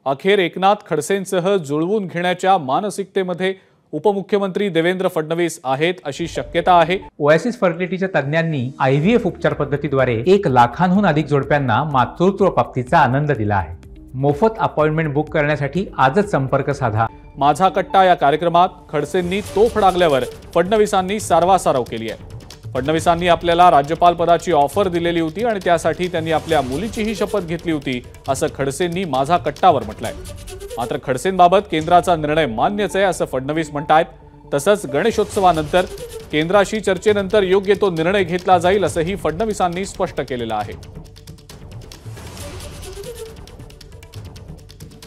अखेर एकनाथ खडसेंसह जुळवून घेण्याच्या मानसिकतेमध्ये उपमुख्यमंत्री देवेंद्र फडणवीस आहेत अशी शक्यता आहे। ओएसिस फर्टिलिटीच्या तज्ञांनी आयव्हीएफ उपचार पद्धतीद्वारे 1 लाखांहून अधिक जोडप्यांना मातृत्व प्राप्तीचा आनंद दिला आहे। मोफत अपॉइंटमेंट बुक करण्यासाठी आजच संपर्क साधा। माझा कट्टा या कार्यक्रमात खडसेंनी तोफ डागल्यावर फडणवीसांनी सारवासारव केली आहे। फडणवीसांनी आपल्याला राज्यपाल पदाची ऑफर दिलेली होती आणि त्यासाठी त्यांनी आपल्या मुलीचीही शपथ घेतली होती असं खडसेंनी माझा कट्टावर म्हटलंय। मात्र खडसेंबाबत केंद्राचा निर्णय मान्यच आहे असं फडणवीस म्हणतायत। तसंच गणेशोत्सवानंतर केंद्राशी चर्चेनंतर योग्य तो निर्णय घेतला जाईल असंही फडणवीसांनी स्पष्ट केलेलं आहे।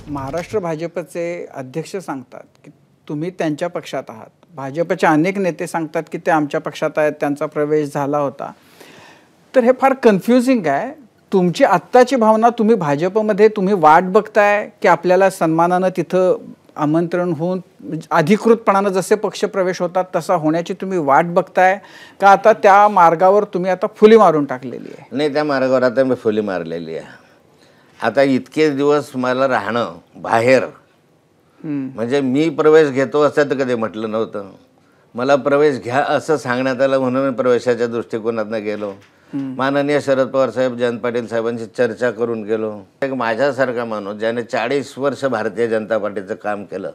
महाराष्ट्र भाजपचे अध्यक्ष सांगतात की तुम्ही त्यांच्या पक्षात आहात। भाजपचे अनेक नेते सांगतात की ते आमच्या पक्षात आहेत, त्यांचा प्रवेश झाला होता। तर हे फार कन्फ्युजिंग आहे। तुमची आत्ताची भावना, तुम्ही भाजपमध्ये तुम्ही वाट बघताय की आपल्याला सन्मानानं तिथं आमंत्रण होऊन अधिकृतपणानं जसे पक्ष प्रवेश होतात तसा होण्याची तुम्ही वाट बघताय का आता त्या मार्गावर तुम्ही आता फुली मारून टाकलेली आहे? नाही, त्या मार्गावर आता मी फुली मारलेली आहे। आता इतके दिवस मला राहणं बाहेर, म्हणजे मी प्रवेश घेतो असं तर कधी म्हटलं नव्हतं। मला प्रवेश घ्या असं सांगण्यात आलं म्हणून मी प्रवेशाच्या दृष्टिकोनातून गेलो। माननीय शरद पवार साहेब, जयंत पाटील साहेबांची चर्चा करून गेलो। एक माझ्यासारखा माणूस ज्याने 40 वर्ष भारतीय जनता पार्टीचं काम केलं,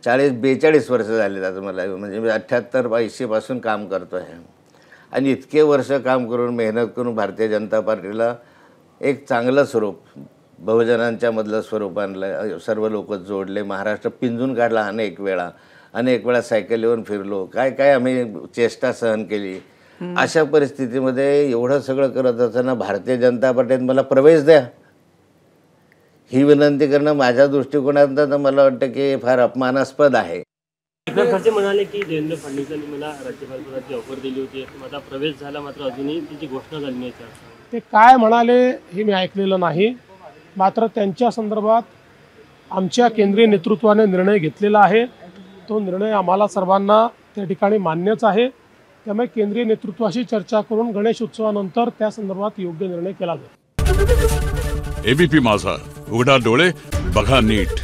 42 वर्ष झाले आता मला, म्हणजे मी 78-82 पासून काम करतो आहे आणि इतके वर्ष काम करून मेहनत करून भारतीय जनता पार्टीला एक चांगलं स्वरूप, बहुजनांच्या मधलं स्वरूप आणलं, सर्व लोक जोडले, महाराष्ट्र पिंजून काढला अनेक वेळा सायकलीवरून फिरलो, काय आम्ही चेष्टा सहन केली। अशा परिस्थितीमध्ये एवढं सगळं करत असताना भारतीय जनता पार्टीत मला प्रवेश द्या ही विनंती करणं माझ्या दृष्टिकोनातून तर मला वाटतं की फार अपमानास्पद आहे। एकनाथ खडसे म्हणाले की देवेंद्र फडणवीसांनी मला राज्यपाल पदाची ऑफर दिली होती, माझा प्रवेश झाला, मात्र अजूनही त्याची घोषणा झाली नाही। ते काय म्हणाले हे मी ऐकलेलं नाही, मात्र त्यांच्या संदर्भात आमच्या केंद्रीय नेतृत्वाने निर्णय घेतलेला आहे। तो निर्णय आम्हाला सर्वांना त्या ठिकाणी मान्यच आहे। त्यामुळे केंद्रीय नेतृत्वाशी चर्चा करून गणेश उत्सवानंतर त्या संदर्भात योग्य निर्णय केला जाईल। एबीपी माझा, उघडा डोळे बघा नीट।